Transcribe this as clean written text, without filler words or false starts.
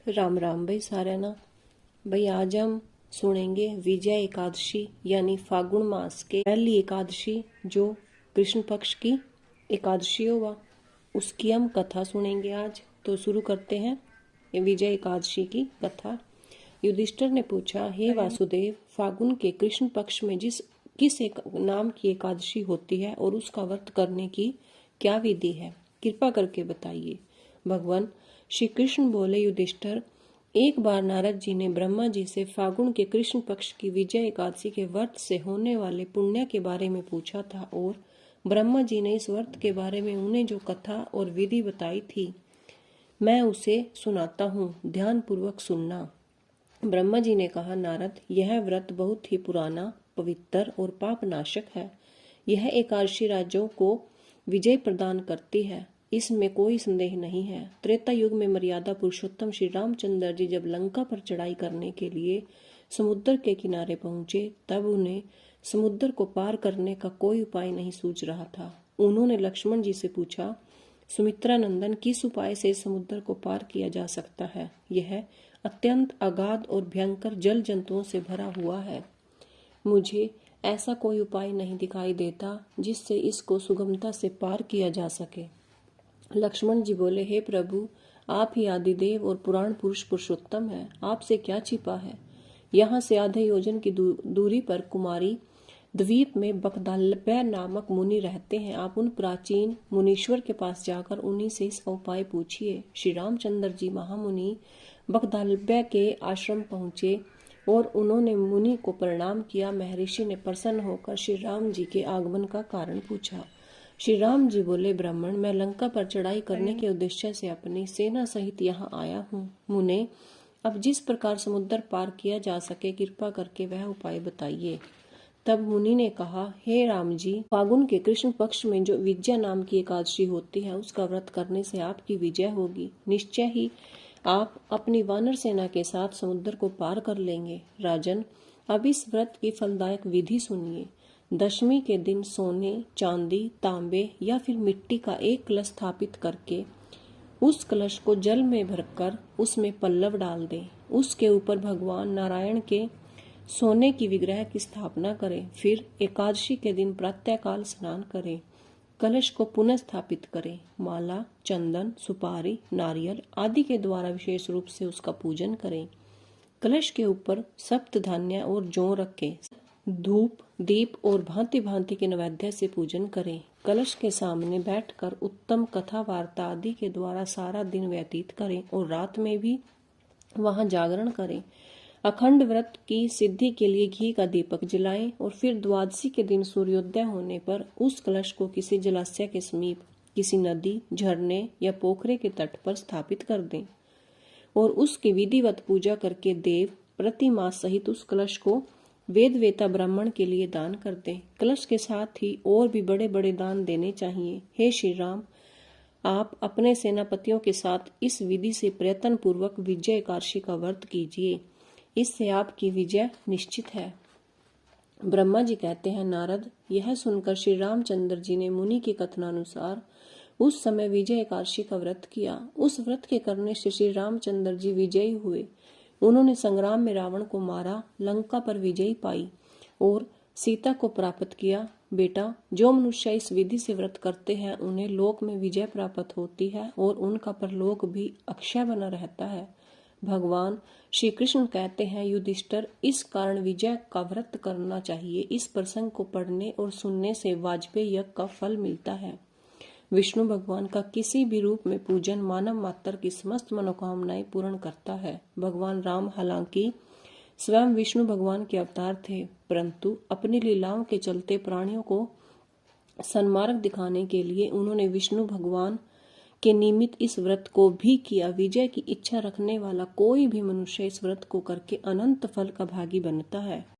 राम राम भाई सारे ना। भाई आज हम सुनेंगे विजय एकादशी यानी फागुन मास के पहली एकादशी जो कृष्ण पक्ष की एकादशी होगा उसकी हम कथा सुनेंगे आज। तो शुरू करते हैं ये विजय एकादशी की कथा। युधिष्ठिर ने पूछा, हे वासुदेव, फागुन के कृष्ण पक्ष में किस एक नाम की एकादशी होती है और उसका व्रत करने की क्या विधि है, कृपा करके बताइए। भगवान श्री कृष्ण बोले, युधिष्ठिर, एक बार नारद जी ने ब्रह्मा जी से फागुन के कृष्ण पक्ष की विजय एकादशी के व्रत से होने वाले पुण्य के बारे में पूछा था और ब्रह्मा जी ने इस व्रत के बारे में उन्हें जो कथा और विधि बताई थी मैं उसे सुनाता हूँ, ध्यान पूर्वक सुनना। ब्रह्मा जी ने कहा, नारद, यह व्रत बहुत ही पुराना, पवित्र और पाप नाशक है। यह एकादशी राज्यों को विजय प्रदान करती है, इसमें कोई संदेह नहीं है। त्रेता युग में मर्यादा पुरुषोत्तम श्री रामचंद्र जी जब लंका पर चढ़ाई करने के लिए समुद्र के किनारे पहुंचे तब उन्हें समुद्र को पार करने का कोई उपाय नहीं सूझ रहा था। उन्होंने लक्ष्मण जी से पूछा, सुमित्रा नंदन, किस उपाय से समुद्र को पार किया जा सकता है? यह अत्यंत अगाध और भयंकर जल जंतुओं से भरा हुआ है। मुझे ऐसा कोई उपाय नहीं दिखाई देता जिससे इसको सुगमता से पार किया जा सके। लक्ष्मण जी बोले, हे प्रभु, आप ही आदिदेव और पुराण पुरुष पुरुषोत्तम है, आपसे क्या छिपा है। यहाँ से आधे योजन की दूरी पर कुमारी द्वीप में बकदालब्य नामक मुनि रहते हैं। आप उन प्राचीन मुनीश्वर के पास जाकर उन्हीं से इसका उपाय पूछिए। श्री रामचंद्र जी महामुनि बकदालब्य के आश्रम पहुंचे और उन्होंने मुनि को प्रणाम किया। महर्षि ने प्रसन्न होकर श्री राम जी के आगमन का कारण पूछा। श्री राम जी बोले, ब्राह्मण, मैं लंका पर चढ़ाई करने के उद्देश्य से अपनी सेना सहित यहाँ आया हूँ। मुने, अब जिस प्रकार समुद्र पार किया जा सके कृपा करके वह उपाय बताइए। तब मुनि ने कहा, हे राम जी, फागुन के कृष्ण पक्ष में जो विजया नाम की एकादशी होती है उसका व्रत करने से आपकी विजय होगी। निश्चय ही आप अपनी वानर सेना के साथ समुद्र को पार कर लेंगे। राजन, अब इस व्रत की फलदायक विधि सुनिए। दशमी के दिन सोने, चांदी, तांबे या फिर मिट्टी का एक कलश स्थापित करके उस कलश को जल में भरकर उसमें पल्लव डाल दें। उसके ऊपर भगवान नारायण के सोने की विग्रह की स्थापना करें। फिर एकादशी के दिन प्रातःकाल स्नान करें। कलश को पुनः स्थापित करें। माला, चंदन, सुपारी, नारियल आदि के द्वारा विशेष रूप से उसका पूजन करें। कलश के ऊपर सप्त धान्य और जौ रखें। धूप, दीप और भांति भांति के नैवेद्य से पूजन करें। कलश के सामने बैठकर उत्तम कथा वार्ता आदि के द्वारा सारा दिन व्यतीत करें और रात में भी वहां जागरण करें। अखंड व्रत की सिद्धि के लिए घी का दीपक जलाएं और फिर द्वादशी के दिन सूर्योदय होने पर उस कलश को किसी जलाशय के समीप, किसी नदी, झरने या पोखरे के तट पर स्थापित कर दें और उसकी विधिवत पूजा करके देव प्रतिमा सहित उस कलश को वेद वेता ब्राह्मण के लिए दान कर दें। कलश के साथ ही और भी बड़े बड़े दान देने चाहिए। हे श्री राम, आप अपने सेनापतियों के साथ इस विधि से प्रयत्न पूर्वक विजय एकादशी का व्रत कीजिए, इससे आपकी विजय निश्चित है। ब्रह्मा जी कहते हैं, नारद, यह सुनकर श्री रामचंद्र जी ने मुनि के कथनानुसार उस समय विजय एकादशी का व्रत किया। उस व्रत के करने से श्री रामचंद्र जी विजयी हुए। उन्होंने संग्राम में रावण को मारा, लंका पर विजयी पाई और सीता को प्राप्त किया। बेटा, जो मनुष्य इस विधि से व्रत करते हैं उन्हें लोक में विजय प्राप्त होती है और उनका परलोक भी अक्षय बना रहता है। भगवान श्री कृष्ण कहते हैं, युधिष्ठिर, इस कारण विजय का व्रत करना चाहिए। इस प्रसंग को पढ़ने और सुनने से वाजपेयी यज्ञ का फल मिलता है। विष्णु भगवान का किसी भी रूप में पूजन मानव मात्र की समस्त मनोकामनाएं पूर्ण करता है। भगवान राम हालांकि स्वयं विष्णु भगवान के अवतार थे, परंतु अपनी लीलाओं के चलते प्राणियों को सन्मार्ग दिखाने के लिए उन्होंने विष्णु भगवान के निमित्त इस व्रत को भी किया। विजय की इच्छा रखने वाला कोई भी मनुष्य इस व्रत को करके अनंत फल का भागी बनता है।